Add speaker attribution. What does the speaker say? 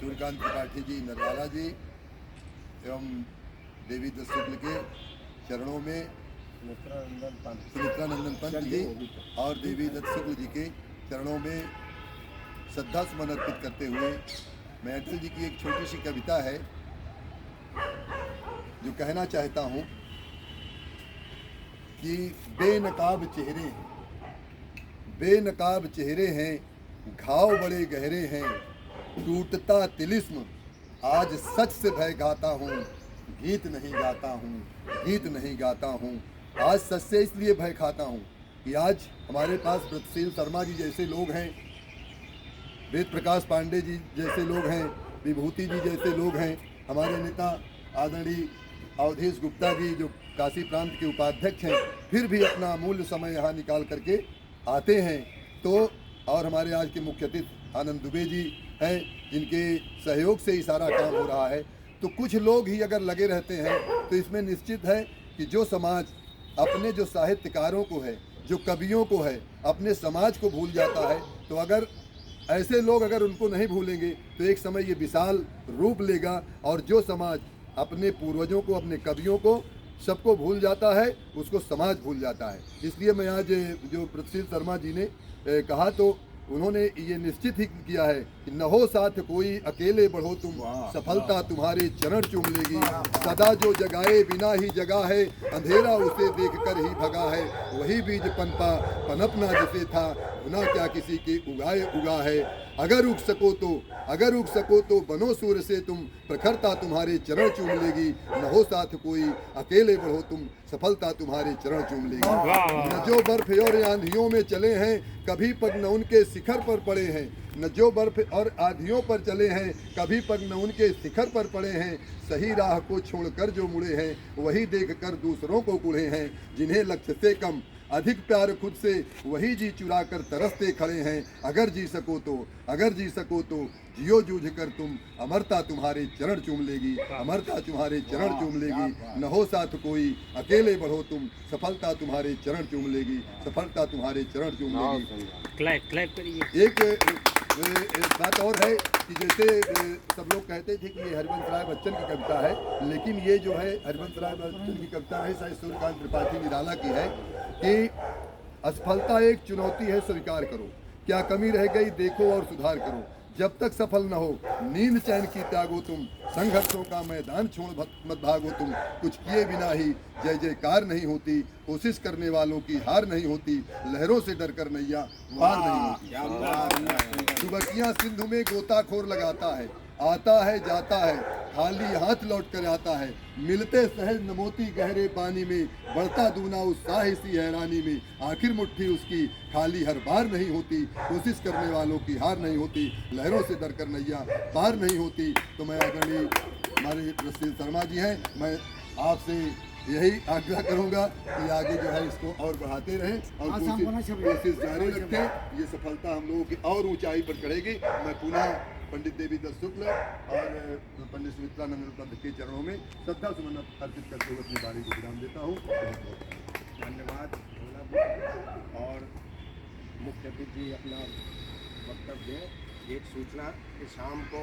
Speaker 1: सूर्यकांत त्रिपाठी जी नरवाला जी एवं देवी दत्त शुक्ल के चरणों में, सुमित्रानंदन पंत जी और देवी दत्त शुक्ल जी के चरणों में श्रद्धा सुमन अर्पित करते हुए मैं अटल जी की एक छोटी सी कविता है जो कहना चाहता हूँ कि बेनकाब चेहरे हैं, घाव बड़े गहरे हैं, टूटता तिलिस्म आज सच से भय गाता हूँ, गीत नहीं गाता हूँ। आज सच से इसलिए भय खाता हूँ कि आज हमारे पास व्रतशील शर्मा जी जैसे लोग हैं, वेद प्रकाश पांडे जी जैसे लोग हैं, विभूति जी जैसे लोग हैं, हमारे नेता आदरणीय अवधेश गुप्ता जी जो काशी प्रांत के उपाध्यक्ष हैं, फिर भी अपना अमूल्य समय यहाँ निकाल करके आते हैं। तो और हमारे आज के मुख्य अतिथि आनंद दुबे जी हैं जिनके सहयोग से ही सारा काम हो रहा है। तो कुछ लोग ही अगर लगे रहते हैं तो इसमें निश्चित है कि जो समाज अपने जो साहित्यकारों को है, जो कवियों को है, अपने समाज को भूल जाता है, तो अगर ऐसे लोग अगर उनको नहीं भूलेंगे तो एक समय ये विशाल रूप लेगा और जो समाज अपने पूर्वजों को, अपने कवियों को, सबको भूल जाता है, उसको समाज भूल जाता है। इसलिए मैं आज जो व्रतशील शर्मा जी ने कहा तो उन्होंने ये निश्चित ही किया है कि न हो साथ कोई, अकेले बढ़ो तुम, सफलता तुम्हारे चरण चूम लेगी। सदा जो जगाए बिना ही जगा है, अंधेरा उसे देखकर ही भगा है। वही बीज पनपना जिसे था, गुना क्या किसी के उगा है। अगर उग सको तो बनो सूर्य से तुम, प्रखरता तुम्हारे चरण चूम लेगी। न हो साथ कोई, अकेले बढ़ो तुम, सफलता तुम्हारे चरण चूम लेगी। न जो बर्फ और आंधियों में चले हैं, कभी पग न उनके शिखर पर पड़े हैं। न जो बर्फ और आंधियों पर चले हैं, कभी पग न उनके शिखर पर पड़े हैं। सही राह को छोड़कर जो मुड़े हैं, वही देख कर दूसरों को कुढ़े हैं। जिन्हें लक्ष्य से कम अधिक प्यार खुद से, वही जी चुरा कर तरसते खड़े हैं। अगर जी सको तो जियो जूझ कर तुम, अमरता तुम्हारे चरण चूम लेगी। अमरता तुम्हारे चरण चूम लेगी। न हो साथ कोई, अकेले बढ़ो तुम, सफलता तुम्हारे चरण चूम लेगी। सफलता तुम्हारे चरण चूम लेगी।
Speaker 2: क्लैप करिए।
Speaker 1: एक बात और है कि जैसे सब लोग कहते थे कि ये हरिवंश राय बच्चन की कविता है, लेकिन ये जो है हरिवंश राय बच्चन की कविता है, शायद सूर्यकांत त्रिपाठी निराला की है कि असफलता एक चुनौती है, स्वीकार करो। क्या कमी रह गई देखो और सुधार करो। जब तक सफल न हो नींद चैन की त्यागो तुम, संघर्षों का मैदान छोड़ मत भागो तुम। कुछ किए बिना ही जय जयकार नहीं होती, कोशिश करने वालों की हार नहीं होती। लहरों से डरकर नैया पार नहीं होती। दुबकियां सिंधु में गोताखोर लगाता है, आता है जाता है, खाली हाथ लौट कर आता है। मिलते सहज न मोती गहरे पानी में, बढ़ता दूना उत्साह इसी हैरानी में। आखिर मुट्ठी उसकी खाली हर बार नहीं होती, कोशिश करने वालों की हार नहीं होती। लहरों से डरकर नैया पार नहीं होती। तो मैं आदरणीय हमारे व्रतशील शर्मा जी हैं, मैं आपसे यही आग्रह करूंगा कि आगे जो है इसको और बढ़ाते रहें और कोशिश जारी रखें। ये सफलता हम लोगों की और ऊंचाई पर चढ़ेगी। मैं पुनः पंडित देवी दत्त शुक्ल और पंडित सुमित्रानंदन पंत के चरणों में श्रद्धा सुमन अर्पित करते हुए अपनी बारी को विराम देता हूँ।
Speaker 3: धन्यवाद। और मुख्य अतिथि अपना वक्तव्य एक सूचना कि शाम को